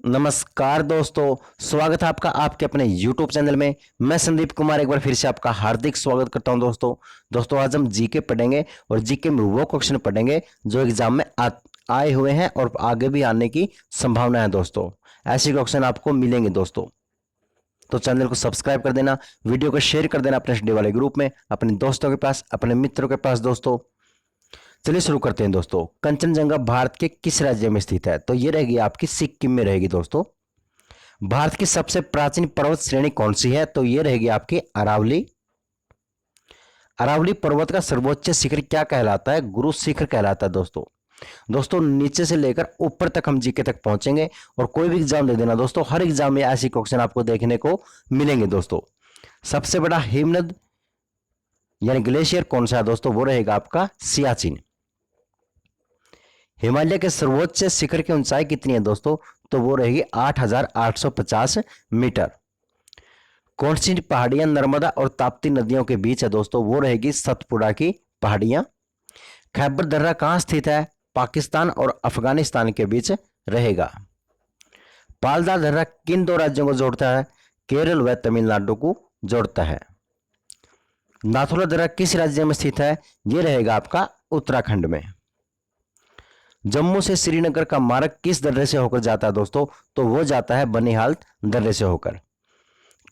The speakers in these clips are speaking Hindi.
नमस्कार दोस्तों, स्वागत है आपका आपके अपने YouTube चैनल में। मैं संदीप कुमार एक बार फिर से आपका हार्दिक स्वागत करता हूं। दोस्तों आज हम जीके पढ़ेंगे और जीके में वो क्वेश्चन पढ़ेंगे जो एग्जाम में आए हुए हैं और आगे भी आने की संभावना है। दोस्तों ऐसे क्वेश्चन आपको मिलेंगे दोस्तों, तो चैनल को सब्सक्राइब कर देना, वीडियो को शेयर कर देना अपने स्टडी वाले ग्रुप में, अपने दोस्तों के पास, अपने मित्रों के पास। दोस्तों चलिए शुरू करते हैं। दोस्तों कंचनजंगा भारत के किस राज्य में स्थित है? तो ये रहेगी आपकी सिक्किम में रहेगी। दोस्तों भारत की सबसे प्राचीन पर्वत श्रेणी कौन सी है? तो ये रहेगी आपकी अरावली। अरावली पर्वत का सर्वोच्च शिखर क्या कहलाता है? गुरु शिखर कहलाता है। दोस्तों नीचे से लेकर ऊपर तक हम जीके तक पहुंचेंगे और कोई भी एग्जाम दे देना दोस्तों, हर एग्जाम में ऐसी क्वेश्चन आपको देखने को मिलेंगे। दोस्तों सबसे बड़ा हिमनद यानी ग्लेशियर कौन सा है? दोस्तों वो रहेगा आपका सियाचिन। हिमालय के सर्वोच्च शिखर की ऊंचाई कितनी है? दोस्तों तो वो रहेगी 8,850 मीटर। कौन सी पहाड़ियां नर्मदा और ताप्ती नदियों के बीच है? दोस्तों वो रहेगी सतपुड़ा की पहाड़ियां। खैबर दर्रा कहां स्थित है? पाकिस्तान और अफगानिस्तान के बीच रहेगा। पालदा दर्रा किन दो राज्यों को जोड़ता है? केरल व तमिलनाडु को जोड़ता है। नाथुला दर्रा किस राज्य में स्थित है? यह रहेगा आपका उत्तराखंड में। जम्मू से श्रीनगर का मार्ग किस दर्रे से होकर जाता है? दोस्तों तो वो जाता है बनिहाल दर्रे से होकर।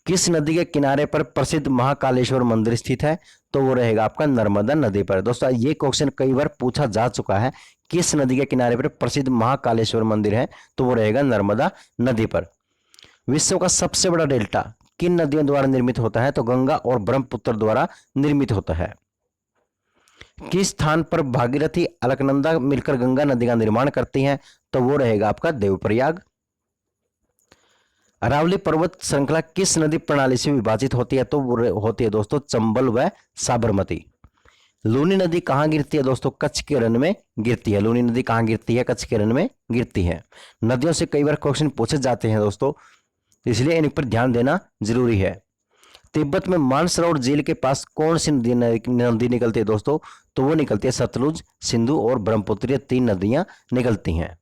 किस नदी के किनारे पर प्रसिद्ध महाकालेश्वर मंदिर स्थित है? तो वो रहेगा आपका नर्मदा नदी पर। दोस्तों ये क्वेश्चन कई बार पूछा जा चुका है, किस नदी के किनारे पर प्रसिद्ध महाकालेश्वर मंदिर है? तो वो रहेगा नर्मदा नदी पर। विश्व का सबसे बड़ा डेल्टा किन नदियों द्वारा निर्मित होता है? तो गंगा और ब्रह्मपुत्र द्वारा निर्मित होता है। किस स्थान पर भागीरथी अलकनंदा मिलकर गंगा नदी का निर्माण करती हैं? तो वो रहेगा आपका देवप्रयाग। अरावली पर्वत श्रृंखला किस नदी प्रणाली से विभाजित होती है? तो वो होती है दोस्तों चंबल व साबरमती। लूनी नदी कहां गिरती है? दोस्तों कच्छ के रण में गिरती है। लूनी नदी कहां गिरती है? कच्छ के रण में गिरती है। नदियों से कई बार क्वेश्चन पूछे जाते हैं दोस्तों, इसलिए इन पर ध्यान देना जरूरी है। तिब्बत में मानसरोवर झील के पास कौन सी नदी निकलती है? दोस्तों तो वो निकलती है सतलुज, सिंधु और ब्रह्मपुत्र, ये 3 नदियां निकलती हैं।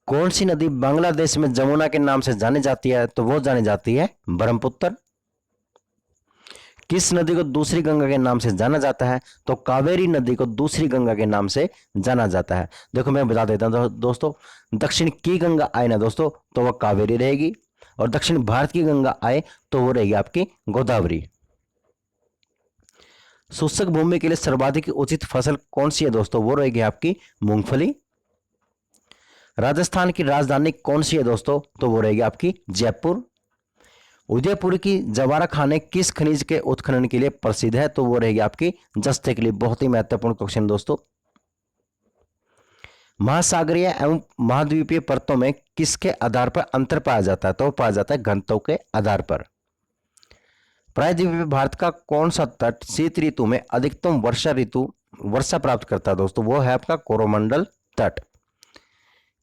कौन सी नदी बांग्लादेश में जमुना के नाम से जानी जाती है? तो वो जानी जाती है ब्रह्मपुत्र। किस नदी को दूसरी गंगा के नाम से जाना जाता है? तो कावेरी नदी को दूसरी गंगा के नाम से जाना जाता है। देखो मैं बता देता हूं दोस्तों, दक्षिण की गंगा आए ना दोस्तों तो वह कावेरी रहेगी, और दक्षिण भारत की गंगा आए तो वो रहेगी आपकी गोदावरी। शुष्क भूमि के लिए सर्वाधिक उचित फसल कौन सी है? दोस्तों वो रहेगी आपकी मूंगफली। राजस्थान की राजधानी कौन सी है? दोस्तों तो वो रहेगी आपकी जयपुर। उदयपुर की जवारा खाने किस खनिज के उत्खनन के लिए प्रसिद्ध है? तो वो रहेगी आपकी जस्ते के लिए। बहुत ही महत्वपूर्ण क्वेश्चन दोस्तों। महासागरीय एवं महाद्वीपीय परतों में किसके आधार पर अंतर पाया जाता है? तो पाया जाता है घनत्व के आधार पर। प्रायद्वीपीय भारत का कौन सा तट शीत ऋतु में अधिकतम वर्षा प्राप्त करता है? दोस्तों वो है आपका कोरोमंडल तट।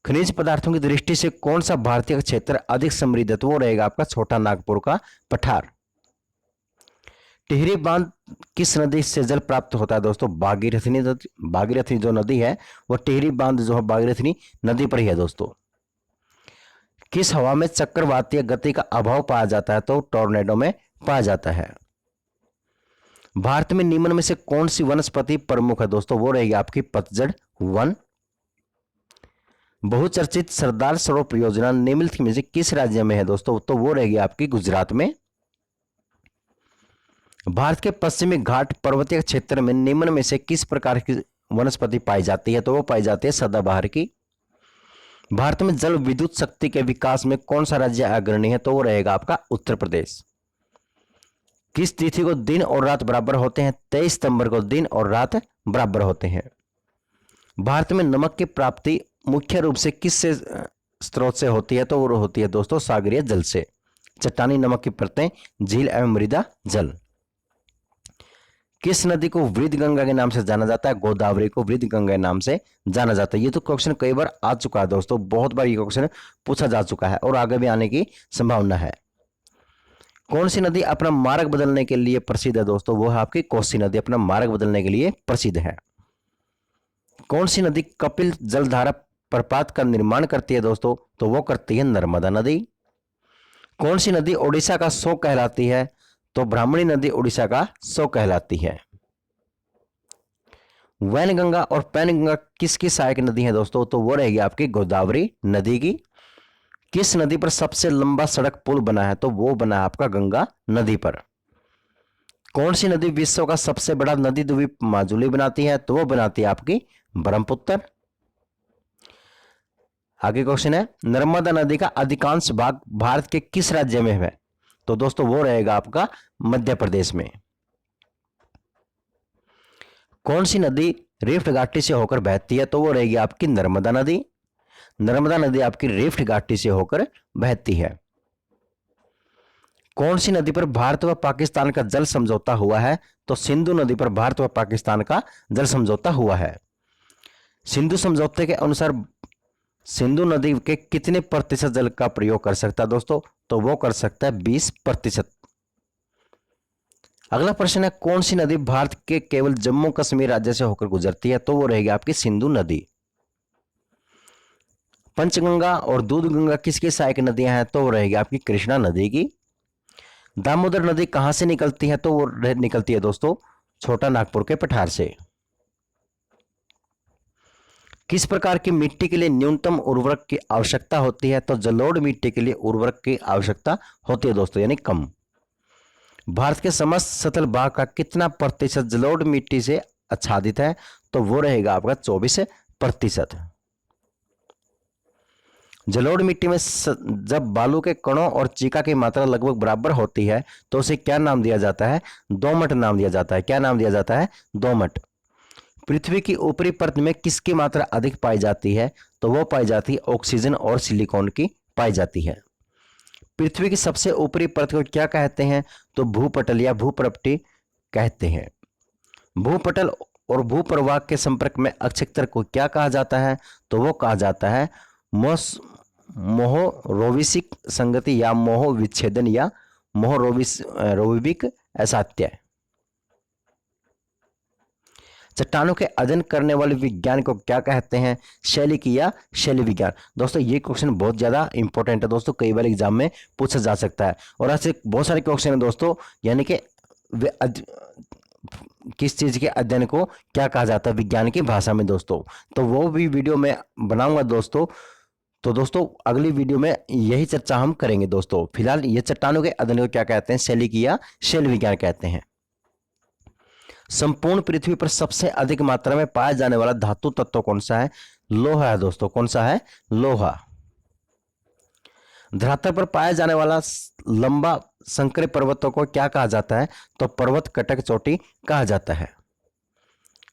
खनिज पदार्थों की दृष्टि से कौन सा भारतीय क्षेत्र अधिक समृद्ध है? तो वो रहेगा आपका छोटा नागपुर का पठार। टिहरी बांध किस नदी से जल प्राप्त होता है? दोस्तों भागीरथी जो नदी है वो टिहरी बांध जो है भागीरथी नदी पर ही है। दोस्तों किस हवा में चक्रवातीय गति का अभाव पाया जाता है? तो टोर्नेडो में पाया जाता है। भारत में निम्न में से कौन सी वनस्पति प्रमुख है? दोस्तों वो रहेगी आपकी पतझड़ वन। बहुचर्चित सरदार सरोवर परियोजना निम्नलिखित में से किस राज्य में है? दोस्तों तो वो रहेगी आपकी गुजरात में। भारत के पश्चिमी घाट पर्वतीय क्षेत्र में निम्न में से किस प्रकार की वनस्पति पाई जाती है? तो वो पाई जाती है सदाबहार की। भारत में जल विद्युत शक्ति के विकास में कौन सा राज्य अग्रणी है? तो वो रहेगा आपका उत्तर प्रदेश। किस तिथि को दिन और रात बराबर होते हैं? 23 सितंबर को दिन और रात बराबर होते हैं। भारत में नमक की प्राप्ति मुख्य रूप से किस से स्रोत से होती है? तो वो होती है दोस्तों सागरीय जल से। चट्टानी नमक की परतें, झील एवं मृदा जल। किस नदी को वृद्ध गंगा के नाम से जाना जाता है? गोदावरी को वृद्ध गंगा के नाम से जाना जाता है। ये तो क्वेश्चन कई बार आ चुका है दोस्तों, बहुत बार ये क्वेश्चन पूछा जा चुका है और आगे भी आने की संभावना है। कौन सी नदी अपना मार्ग बदलने के लिए प्रसिद्ध है? दोस्तों वो है आपकी कोसी नदी अपना मार्ग बदलने के लिए प्रसिद्ध है। कौन सी नदी कपिल जलधारा प्रपात का निर्माण करती है दोस्तों, तो वो करती है नर्मदा नदी। कौन सी नदी ओडिशा का सो कहलाती है? तो ब्राह्मणी नदी ओडिशा का सो कहलाती है। वैनगंगा और पैनगंगा किसकी सहायक नदी है दोस्तों? तो वो रहेगी आपकी गोदावरी नदी की। किस नदी पर सबसे लंबा सड़क पुल बना है? तो वो बना है आपका गंगा नदी पर। कौन सी नदी विश्व का सबसे बड़ा नदी द्वीप माजुली बनाती है? तो वो बनाती है आपकी ब्रह्मपुत्र। आगे क्वेश्चन है, नर्मदा नदी का अधिकांश भाग भारत के किस राज्य में है? तो दोस्तों वो रहेगा आपका मध्य प्रदेश में। कौन सी नदी रिफ्ट घाटी से होकर बहती है? तो वो रहेगी आपकी नर्मदा नदी। नर्मदा नदी आपकी रिफ्ट घाटी से होकर बहती है। कौन सी नदी पर भारत व पाकिस्तान का जल समझौता हुआ है? तो सिंधु नदी पर भारत व पाकिस्तान का जल समझौता हुआ है। सिंधु समझौते के अनुसार सिंधु नदी के कितने प्रतिशत जल का प्रयोग कर सकता है दोस्तों? तो वो कर सकता है 20%। अगला प्रश्न है, कौन सी नदी भारत के केवल जम्मू कश्मीर राज्य से होकर गुजरती है? तो वो रहेगी आपकी सिंधु नदी। पंचगंगा और दूधगंगा किसकी सहायक नदियां हैं? तो वो रहेगी आपकी कृष्णा नदी की। दामोदर नदी कहां से निकलती है? तो वो निकलती है दोस्तों छोटा नागपुर के पठार से। किस प्रकार की मिट्टी के लिए न्यूनतम उर्वरक की आवश्यकता होती है? तो जलोढ़ मिट्टी के लिए उर्वरक की आवश्यकता होती है दोस्तों, यानी कम। भारत के समस्त सतल भाग का कितना प्रतिशत जलोढ़ मिट्टी से आच्छादित है? तो वो रहेगा आपका 24%। जलोढ़ मिट्टी में जब बालू के कणों और चीका की मात्रा लगभग बराबर होती है तो उसे क्या नाम दिया जाता है? दोमट नाम दिया जाता है। क्या नाम दिया जाता है? दोमट। पृथ्वी की ऊपरी परत में किसकी मात्रा अधिक पाई जाती है? तो वो पाई जाती है ऑक्सीजन और सिलिकॉन की पाई जाती है। पृथ्वी की सबसे ऊपरी परत को क्या कहते हैं? तो भूपटल या भूपृष्ठ कहते हैं। भूपटल और भूप्रवाह के संपर्क में अक्षेत्र को क्या कहा जाता है? तो वो कहा जाता है मोहरोविसिक संगति या मोह विच्छेदन या मोहरोविक असात्य। चट्टानों के अध्ययन करने वाले विज्ञान को क्या कहते हैं? शैलिकी या शैली विज्ञान। दोस्तों ये क्वेश्चन बहुत ज्यादा इंपॉर्टेंट है दोस्तों, कई बार एग्जाम में पूछा जा सकता है। और ऐसे बहुत सारे क्वेश्चन है दोस्तों, यानी कि किस चीज के अध्ययन को क्या कहा जाता है विज्ञान की भाषा में दोस्तों, तो वो भी वीडियो में बनाऊंगा दोस्तों। तो दोस्तों अगली वीडियो में यही चर्चा हम करेंगे दोस्तों। फिलहाल ये चट्टानों के अध्ययन को क्या कहते हैं? शैलिकी या शैल विज्ञान कहते हैं। संपूर्ण पृथ्वी पर सबसे अधिक मात्रा में पाया जाने वाला धातु तत्व कौन सा है? लोहा है दोस्तों। कौन सा है? लोहा। धरातल पर पाया जाने वाला लंबा संकरे पर्वतों को क्या कहा जाता है? तो पर्वत कटक चोटी कहा जाता है।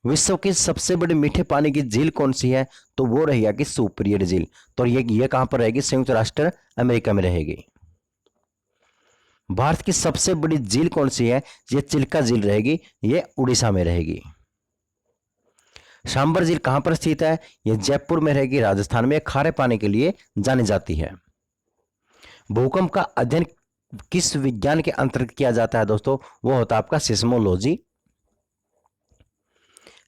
विश्व की सबसे बड़ी मीठे पानी की झील कौन सी है? तो वो रहेगी कि सुपीरियर झील। तो ये कहां पर रहेगी? संयुक्त राष्ट्र अमेरिका में रहेगी। भारत की सबसे बड़ी झील कौन सी है? ये चिल्का झील रहेगी, ये उड़ीसा में रहेगी। सांबर झील कहां पर स्थित है? ये जयपुर में रहेगी, राजस्थान में। खारे पानी के लिए जानी जाती है। भूकंप का अध्ययन किस विज्ञान के अंतर्गत किया जाता है दोस्तों? वो होता है आपका सिस्मोलॉजी।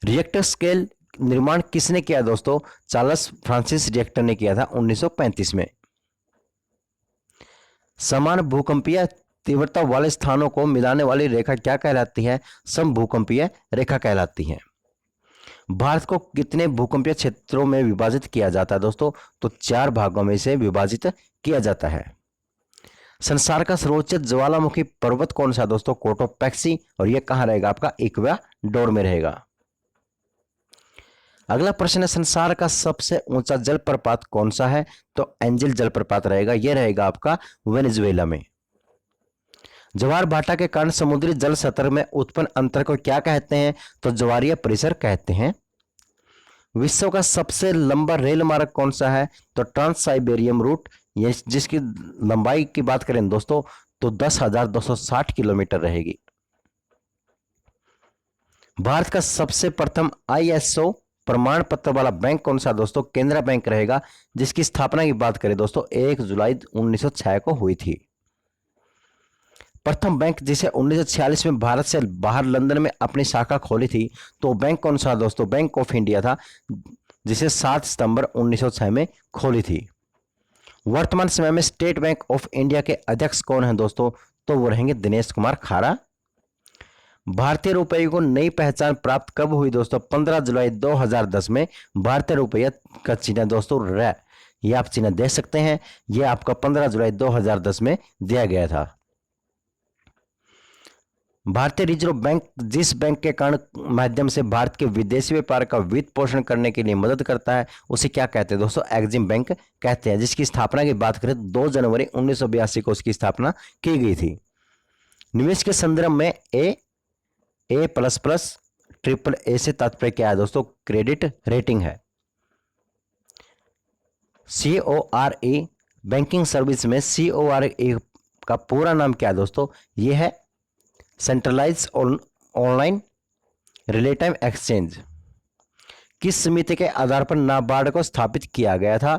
रिएक्टर स्केल निर्माण किसने किया दोस्तों? चार्ल्स फ्रांसिस रिएक्टर ने किया था 1935 में। समान भूकंपीय तीव्रता वाले स्थानों को मिलाने वाली रेखा क्या कहलाती है? समभूकंपीय रेखा कहलाती है। भारत को कितने भूकंपीय क्षेत्रों में विभाजित किया जाता है दोस्तों? तो 4 भागों में से विभाजित किया जाता है। संसार का सर्वोच्च ज्वालामुखी पर्वत कौन सा दोस्तों? कोटोपैक्सी। और यह कहां रहेगा? आपका इक्वाडोर में रहेगा। अगला प्रश्न है, संसार का सबसे ऊंचा जलप्रपात कौन सा है? तो एंजल जलप्रपात रहेगा, यह रहेगा आपका वेनेजुएला में। ज्वार भाटा के कारण समुद्री जल सतह में उत्पन्न अंतर को क्या कहते हैं? तो ज्वारीय परिसर कहते हैं। विश्व का सबसे लंबा रेल मार्ग कौन सा है? तो ट्रांस साइबेरियन रूट, जिसकी लंबाई की बात करें दोस्तों तो 10,260 किलोमीटर रहेगी। भारत का सबसे प्रथम ISO प्रमाण पत्र वाला बैंक कौन सा दोस्तों? केनरा बैंक रहेगा, जिसकी स्थापना की बात करें दोस्तों 1 जुलाई 1906 को हुई थी। प्रथम बैंक जिसे 1946 में भारत से बाहर लंदन में अपनी शाखा खोली थी, तो बैंक कौन सा दोस्तों? बैंक ऑफ इंडिया था। जिसे 7 सितंबर 1906 में खोली थी। वर्तमान समय में स्टेट बैंक ऑफ इंडिया के अध्यक्ष कौन है दोस्तों? तो वो रहेंगे दिनेश कुमार खारा। भारतीय रुपये को नई पहचान प्राप्त कब हुई दोस्तों? 15 जुलाई 2010 में भारतीय रुपया का चिन्ह दोस्तों रै, ये आप चिन्ह दे सकते हैं, ये आपका 15 जुलाई 2010 में दिया गया था। भारतीय रिजर्व बैंक जिस बैंक के कारण माध्यम से भारत के विदेशी व्यापार का वित्त पोषण करने के लिए मदद करता है, उसे क्या कहते हैं दोस्तों? एग्जिम बैंक कहते हैं, जिसकी स्थापना की बात करें 2 जनवरी 1982 को उसकी स्थापना की गई थी। निवेश के संदर्भ में A++ ट्रिपल ए से तात्पर्य क्या है दोस्तों? क्रेडिट रेटिंग है। CORE बैंकिंग सर्विस में CORE का पूरा नाम क्या है दोस्तों? यह है centralise online real time exchange. किस समिति के आधार पर नाबार्ड को स्थापित किया गया था?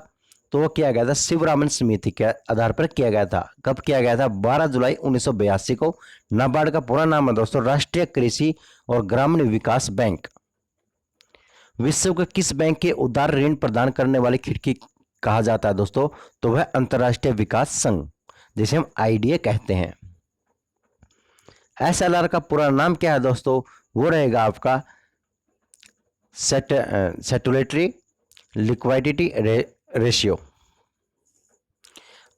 तो वो किया गया था शिवरामन समिति के आधार पर किया गया था। कब किया गया था? 12 जुलाई 1982 को। नाबार्ड का पूरा नाम है दोस्तों राष्ट्रीय कृषि और ग्रामीण विकास बैंक। विश्व के किस बैंक के उदार ऋण प्रदान करने वाली खिड़की कहा जाता है दोस्तों? तो वह अंतरराष्ट्रीय विकास संघ, जिसे हम IDA कहते हैं। SLR का पूरा नाम क्या है दोस्तों? वो रहेगा आपका सेटुलेटरी लिक्विडिटी रेशियो।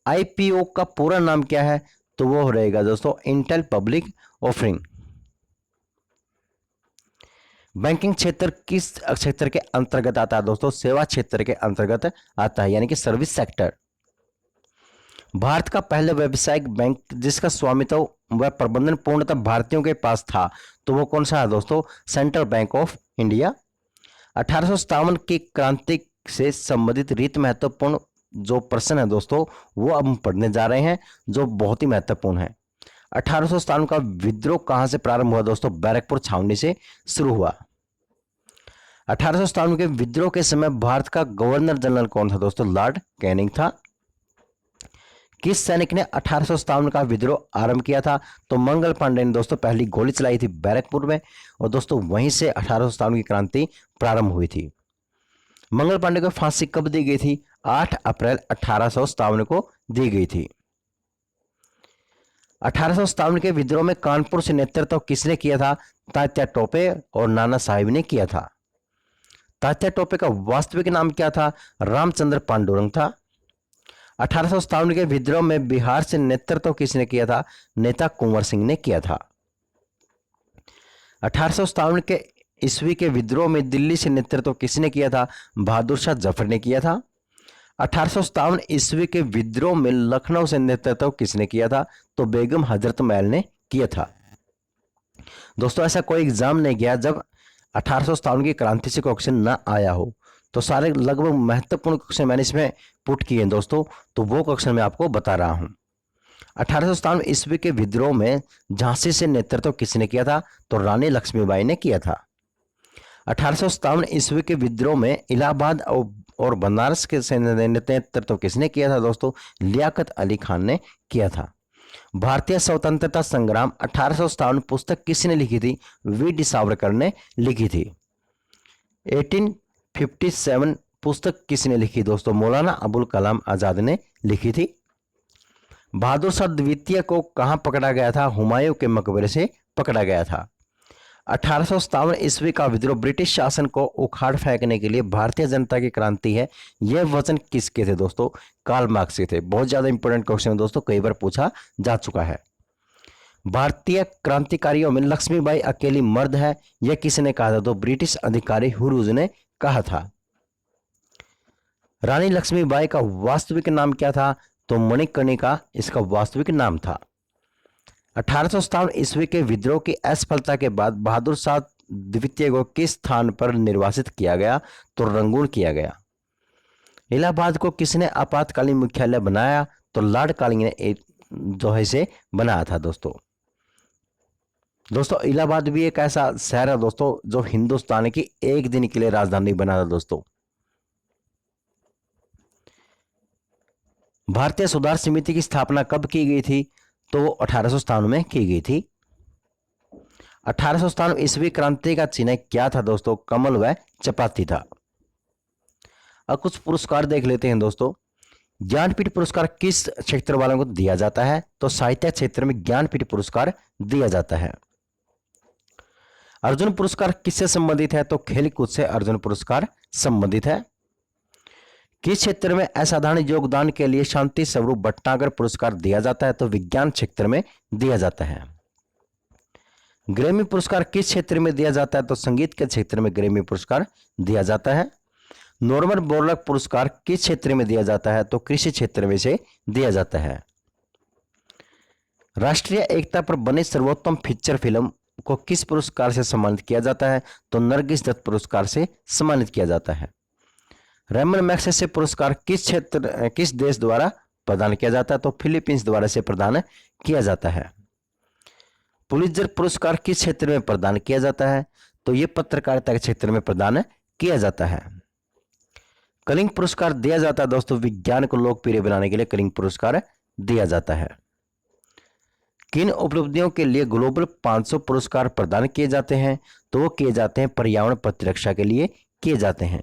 IPO का पूरा नाम क्या है? तो वो रहेगा दोस्तों इंटेल पब्लिक ऑफरिंग। बैंकिंग क्षेत्र किस क्षेत्र के अंतर्गत आता है दोस्तों? सेवा क्षेत्र के अंतर्गत आता है, यानी कि सर्विस सेक्टर। भारत का पहला व्यावसायिक बैंक जिसका स्वामित्व व प्रबंधन पूर्णतः भारतीयों के पास था, तो वो कौन सा है दोस्तों? Central bank of India. 1857 की क्रांति से संबंधित रीत महत्वपूर्ण जो प्रश्न है दोस्तों, वो अब हम पढ़ने जा रहे हैं, जो बहुत ही महत्वपूर्ण है। 1857 का विद्रोह कहां से प्रारंभ हुआ दोस्तों? बैरकपुर छावनी से शुरू हुआ। 1857 के विद्रोह के समय भारत का गवर्नर जनरल कौन था दोस्तों? लॉर्ड कैनिंग था। किस सैनिक ने 1857 का विद्रोह आरंभ किया था? तो मंगल पांडे ने दोस्तों पहली गोली चलाई थी बैरकपुर में, और दोस्तों वहीं से 1857 की क्रांति प्रारंभ हुई थी। मंगल पांडे को फांसी कब दी गई थी? 8 अप्रैल 1857 को दी गई थी। 1857 के विद्रोह में कानपुर से नेतृत्व किसने किया था? तात्या टोपे और नाना साहिब ने किया था। तात्या टोपे का वास्तविक नाम क्या था? रामचंद्र पांडुरंग था। 1857 के विद्रोह में बिहार से नेतृत्व किसने किया था? नेता कुंवर सिंह ने किया था। 1857 के ईस्वी के विद्रोह में दिल्ली से नेतृत्व किसने किया था? बहादुर शाह जफर ने किया था। 1857 ईस्वी के विद्रोह में लखनऊ से नेतृत्व किसने किया था? तो बेगम हजरत महल ने किया था। दोस्तों ऐसा कोई एग्जाम नहीं गया जब 1857 की क्रांति से क्वेश्चन ना आया हो, तो सारे लगभग महत्वपूर्ण क्वेश्चन मैंने इसमें पुट किए हैं दोस्तों, तो वो क्वेश्चन मैं आपको बता रहा हूं। 1857 ईस्वी के विद्रोह में झांसी से नेतृत्व किसने किया था? तो रानी लक्ष्मीबाई ने किया था। 1857 ईस्वी के विद्रोह में इलाहाबाद और बनारस के नेतृत्व किसने किया था दोस्तों? लियाकत अली खान ने किया था। भारतीय स्वतंत्रता संग्राम 1857 पुस्तक किसने लिखी थी? वी.डी. सावरकर ने लिखी थी। 1857 पुस्तक किसने लिखी दोस्तों? मौलाना अबुल कलाम आजाद ने लिखी थी। बहादुर शाह द्वितीय को कहां पकड़ा गया था? हुमायूं के मकबरे से पकड़ा गया था। 1857 ईस्वी का विद्रोह ब्रिटिश शासन को उखाड़ फेंकने के लिए भारतीय जनता की क्रांति है, यह वचन किसके थे दोस्तों? कार्ल मार्क्स के थे। बहुत ज्यादा इंपॉर्टेंट क्वेश्चन है दोस्तों, कई बार पूछा जा चुका है। भारतीय क्रांतिकारियों में लक्ष्मीबाई अकेली मर्द है, यह किसने कहा था? तो ब्रिटिश अधिकारी हुरुज ने कहा था। रानी लक्ष्मीबाई का वास्तविक नाम क्या था? तो मणिकर्णिका इसका वास्तविक नाम था। 1857 ईस्वी के विद्रोह की असफलता के बाद बहादुर शाह द्वितीय को किस स्थान पर निर्वासित किया गया? तो रंगून किया गया। इलाहाबाद को किसने आपातकालीन मुख्यालय बनाया? तो लॉर्ड कालिंग ने जो है इसे बनाया था दोस्तों। इलाहाबाद भी एक ऐसा शहर है दोस्तों जो हिंदुस्तान की एक दिन के लिए राजधानी बना था दोस्तों। भारतीय सुधार समिति की स्थापना कब की गई थी? तो 1897 में की गई थी। 1897 ईस्वी क्रांति का चिन्ह क्या था दोस्तों? कमल व चपाती था। अब कुछ पुरस्कार देख लेते हैं दोस्तों। ज्ञानपीठ पुरस्कार किस क्षेत्र वालों को दिया जाता है? तो साहित्य क्षेत्र में ज्ञानपीठ पुरस्कार दिया जाता है। अर्जुन पुरस्कार किससे संबंधित है? तो खेलकूद से अर्जुन पुरस्कार संबंधित है। किस क्षेत्र में असाधारण योगदान के लिए शांति स्वरूप भटनागर पुरस्कार दिया जाता है? तो विज्ञान क्षेत्र में दिया जाता है। ग्रैमी पुरस्कार किस क्षेत्र में दिया जाता है? तो संगीत के क्षेत्र में ग्रैमी पुरस्कार दिया जाता है। नॉर्मन बोरलॉग पुरस्कार किस क्षेत्र में दिया जाता है? तो कृषि क्षेत्र में से दिया जाता है। राष्ट्रीय एकता पर बने सर्वोत्तम फीचर फिल्म को किस पुरस्कार से सम्मानित किया जाता है? तो नरगिस दत्त पुरस्कार से सम्मानित किया जाता है। रैमन मैग्सेसे पुरस्कार किस देश द्वारा प्रदान किया जाता है? तो फिलीपींस द्वारा से प्रदान किया जाता है। पुलित्जर पुरस्कार किस क्षेत्र में प्रदान किया जाता है? तो यह पत्रकारिता के क्षेत्र में प्रदान किया जाता है। कलिंग पुरस्कार दिया जाता है दोस्तों विज्ञान को लोकप्रिय बनाने के लिए कलिंग पुरस्कार दिया जाता है। किन उपलब्धियों के लिए ग्लोबल 500 पुरस्कार प्रदान किए जाते हैं? तो वो किए जाते हैं पर्यावरण प्रतिरक्षा के लिए किए जाते हैं।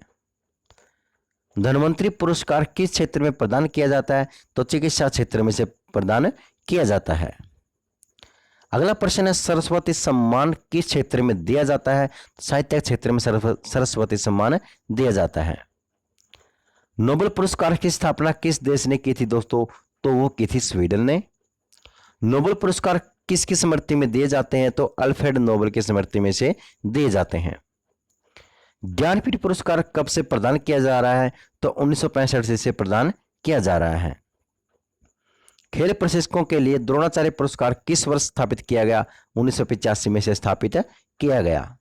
धन्वंतरी पुरस्कार किस क्षेत्र में प्रदान किया जाता है? तो चिकित्सा क्षेत्र में से प्रदान किया जाता है। अगला प्रश्न है सरस्वती सम्मान किस क्षेत्र में दिया जाता है? साहित्य क्षेत्र में सरस्वती सम्मान दिया जाता है। नोबेल पुरस्कार की स्थापना किस देश ने की थी दोस्तों? तो वो की थी स्वीडन ने। नोबेल पुरस्कार किसकी स्मृति में दिए जाते हैं? तो अल्फ्रेड नोबेल की स्मृति में से दिए जाते हैं। ज्ञानपीठ पुरस्कार कब से प्रदान किया जा रहा है? तो 1965 से प्रदान किया जा रहा है। खेल प्रशिक्षकों के लिए द्रोणाचार्य पुरस्कार किस वर्ष स्थापित किया गया? 1985 में से स्थापित किया गया।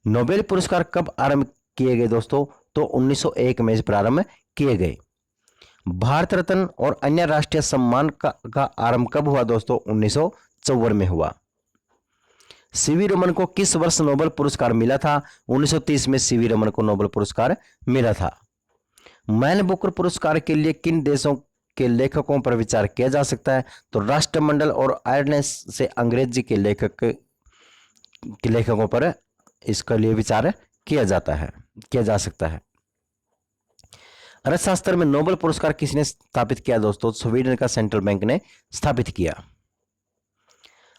नोबेल पुरस्कार कब आरंभ किए गए दोस्तों? तो 1901 में प्रारंभ किए गए। भारत रत्न और अन्य राष्ट्रीय सम्मान का आरंभ कब हुआ दोस्तों? 1954 में हुआ। सीवी रमन को किस वर्ष नोबेल पुरस्कार मिला था? 1930 में सीवी रमन को नोबेल पुरस्कार मिला था। मैन बुकर पुरस्कार के लिए किन देशों के लेखकों पर विचार किया जा सकता है? तो राष्ट्रमंडल और आयरलैंड से अंग्रेजी के लेखकों पर इसके लिए विचार किया जा सकता है। अर्थशास्त्र में नोबेल पुरस्कार किसने स्थापित किया दोस्तों? स्वीडन का सेंट्रल बैंक ने स्थापित किया।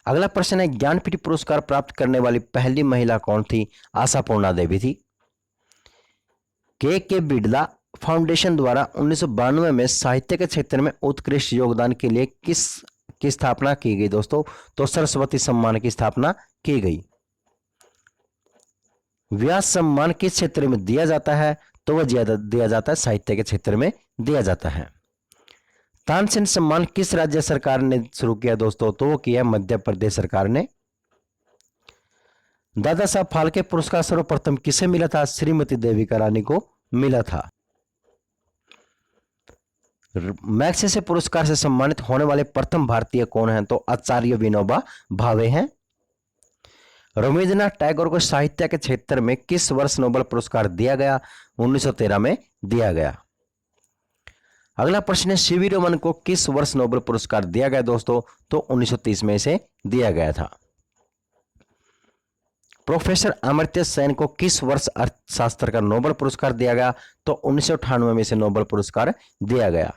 अगला प्रश्न है ज्ञानपीठ पुरस्कार प्राप्त करने वाली पहली महिला कौन थी? आशापूर्णा देवी थी। के बिड़ला फाउंडेशन द्वारा 1992 में साहित्य के क्षेत्र में उत्कृष्ट योगदान के लिए किस स्थापना की गई दोस्तों? तो सरस्वती सम्मान की स्थापना की गई। व्यास सम्मान किस क्षेत्र में दिया जाता है? तो वह दिया जाता है साहित्य के क्षेत्र में दिया जाता है। तानसेन सम्मान किस राज्य सरकार ने शुरू किया दोस्तों? तो वो किया मध्य प्रदेश सरकार ने। दादा साहब फाल्के पुरस्कार सर्वप्रथम किसे मिला था? श्रीमती देविका रानी को मिला था। मैग्सेसे पुरस्कार से सम्मानित होने वाले प्रथम भारतीय कौन हैं? तो आचार्य विनोबा भावे हैं। रवींद्रनाथ टैगोर को साहित्य के क्षेत्र में किस वर्ष नोबेल पुरस्कार दिया गया? 1913 में दिया गया। अगला प्रश्न है सीवी रमन को किस वर्ष नोबेल पुरस्कार दिया गया दोस्तों? तो 1930 में से दिया गया था। प्रोफेसर अमर्त्य सेन को किस वर्ष अर्थशास्त्र का नोबेल पुरस्कार दिया गया? तो 1998 में से नोबेल पुरस्कार दिया गया।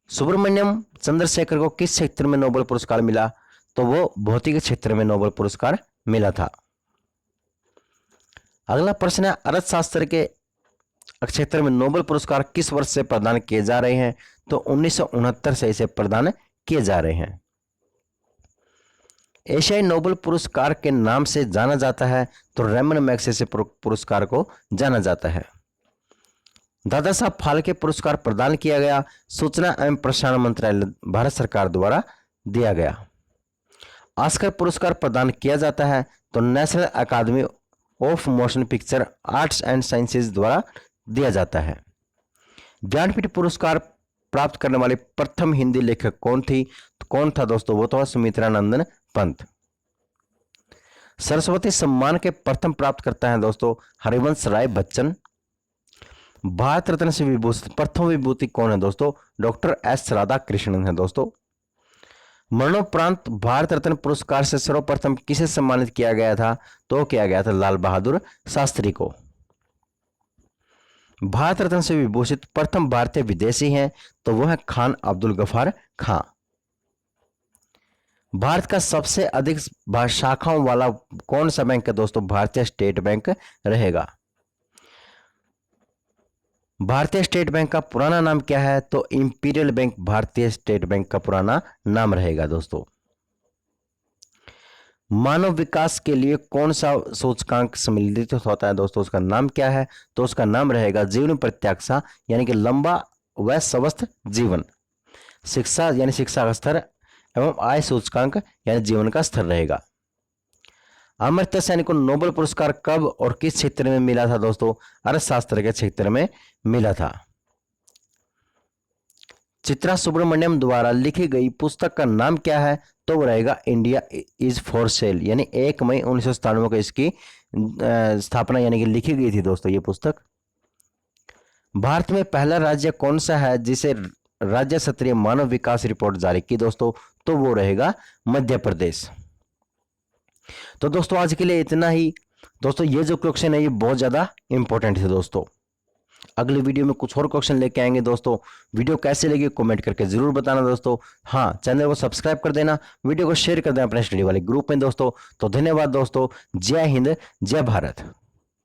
सुब्रमण्यम चंद्रशेखर को किस क्षेत्र में नोबेल पुरस्कार मिला? तो वो भौतिक क्षेत्र में नोबेल पुरस्कार मिला था। अगला प्रश्न है अर्थशास्त्र के क्षेत्र में नोबेल पुरस्कार किस वर्ष से प्रदान किए जा रहे हैं? तो 1969 से इसे प्रदान किए जा रहे हैं। एशियाई नोबेल पुरस्कार के नाम से जाना जाता है? तो रैमन मैग्सेसे पुरस्कार को जाना जाता है। दादा साहब फाल्के पुरस्कार प्रदान किया गया सूचना एवं प्रसारण मंत्रालय भारत सरकार द्वारा दिया गया। ऑस्कर पुरस्कार प्रदान किया जाता है? तो national academy of motion picture arts and sciences द्वारा दिया जाता है। ज्ञानपीठ पुरस्कार प्राप्त करने वाले प्रथम हिंदी लेखक कौन थी? तो कौन था दोस्तों? वो तो सुमित्रा नंदन पंत। सरस्वती सम्मान के प्रथम प्राप्तकर्ता हैं दोस्तों हरिवंश राय बच्चन। भारत रत्न से विभूषित प्रथम विभूति कौन है दोस्तों? डॉक्टर एस राधाकृष्णन है दोस्तों। मरणोपरांत भारत रत्न पुरस्कार से सर्वप्रथम किसे सम्मानित किया गया था? तो किया गया था लाल बहादुर शास्त्री को। भारत रत्न से विभूषित प्रथम भारतीय विदेशी हैं तो वो है खान अब्दुल गफार खां। भारत का सबसे अधिक शाखाओं वाला कौन सा बैंक है दोस्तों? भारतीय स्टेट बैंक रहेगा। भारतीय स्टेट बैंक का पुराना नाम क्या है? तो इंपीरियल बैंक भारतीय स्टेट बैंक का पुराना नाम रहेगा दोस्तों। मानव विकास के लिए कौन सा सूचकांक सम्मिलित होता है दोस्तों? उसका नाम क्या है? तो उसका नाम रहेगा जीवन प्रत्याशा यानी कि लंबा व स्वस्थ जीवन। शिक्षा यानी शिक्षा का स्तर एवं आय सूचकांक यानी जीवन का स्तर रहेगा। अमर्त्य सेन को नोबेल पुरस्कार कब और किस क्षेत्र में मिला था दोस्तों? अर्थशास्त्र के क्षेत्र में मिला था। चित्रा सुब्रमण्यम द्वारा लिखी गई पुस्तक का नाम क्या है? तो वो रहेगा इंडिया इज फॉर सेल यानी 1 मई 1997 को इसकी स्थापना यानी कि लिखी गई थी दोस्तों ये पुस्तक। भारत में पहला राज्य कौन सा है जिसे राज्य स्तरीय मानव विकास रिपोर्ट जारी की दोस्तों? तो वो रहेगा मध्य प्रदेश। तो दोस्तों आज के लिए इतना ही। दोस्तों ये जो क्वेश्चन है ये बहुत ज्यादा इंपॉर्टेंट है दोस्तों। अगले वीडियो में कुछ और क्वेश्चन लेके आएंगे दोस्तों। वीडियो कैसे लगी कमेंट करके जरूर बताना दोस्तों। हाँ, चैनल को सब्सक्राइब कर देना, वीडियो को शेयर कर देना अपने स्टडी वाले ग्रुप में दोस्तों। तो धन्यवाद दोस्तों। जय हिंद, जय भारत।